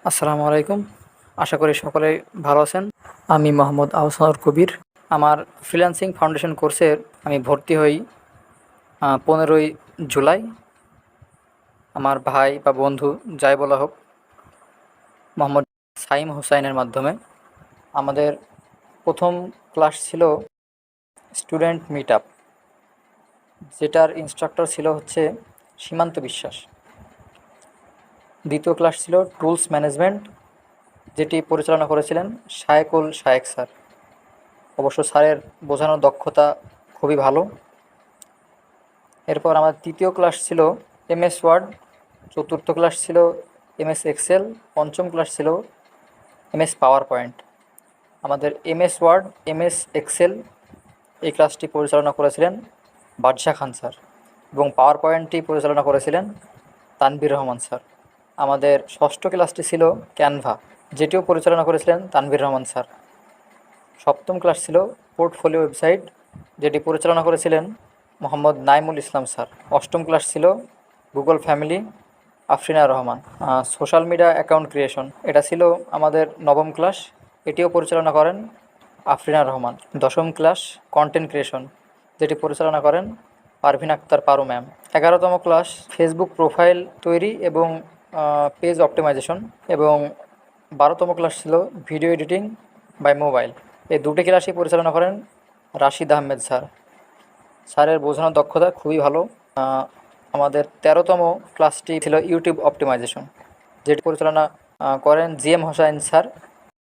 আসসালামু আলাইকুম। আশা করি সকলেই ভালো আছেন। আমি মোহাম্মদ আহসানুর কবির। আমার ফ্রিল্যান্সিং ফাউন্ডেশন কোর্সের আমি ভর্তি হই 15ই জুলাই। আমার ভাই বা বন্ধু যাই বলা হোক, মোহাম্মদ সাইম হোসাইনের মাধ্যমে। আমাদের প্রথম ক্লাস ছিল স্টুডেন্ট মিট আপ, যেটার ইনস্ট্রাক্টর ছিল হচ্ছে সীমান্ত বিশ্বাস। দ্বিতীয় ক্লাস ছিল টুলস ম্যানেজমেন্ট, যেটি পরিচালনা করেছিলেন শায়েকুল শায়েক স্যার। অবশ্য স্যারের বোঝানোর দক্ষতা খুবই ভালো। এরপর আমার তৃতীয় ক্লাস ছিল এমএস ওয়ার্ড, চতুর্থ ক্লাস ছিল এমএস এক্সেল, পঞ্চম ক্লাস ছিল এমএস পাওয়ার পয়েন্ট। আমাদের এমএস ওয়ার্ড, এমএস এক্সেল এই ক্লাসটি পরিচালনা করেছিলেন বাদশা খান স্যার, এবং পাওয়ার পয়েন্টটি পরিচালনা করেছিলেন তানভীর রহমান স্যার। আমাদের ষষ্ঠ ক্লাসটি ছিল ক্যানভা, যেটিও পরিচালনা করেছিলেন তানভীর রহমান স্যার। সপ্তম ক্লাস ছিল পোর্টফোলিও ওয়েবসাইট, যেটি পরিচালনা করেছিলেন মোহাম্মদ নাইমুল ইসলাম স্যার। অষ্টম ক্লাস ছিল Google family, Afrina Rahman. Social media account creation, এটা ছিল আমাদের নবম ক্লাস, এটিও পরিচালনা করেন আফরিনা রহমান। দশম ক্লাস কন্টেন্ট ক্রিয়েশন, যেটি পরিচালনা করেন পারভিন আক্তার পারু ম্যাম। 11তম ক্লাস ফেসবুক প্রোফাইল তৈরি এবং পেজ অপটিমাইজেশন, এবং 12তম ক্লাস ছিল ভিডিও এডিটিং বাই মোবাইল। এই দুটি ক্লাসই পরিচালনা করেন রাশিদ আহমেদ স্যার। স্যারের বোঝানোর দক্ষতা খুবই ভালো। আমাদের 13তম ক্লাসটি ছিল ইউটিউব অপটিমাইজেশন, যেটি পরিচালনা করেন জিএম হোসাইন স্যার।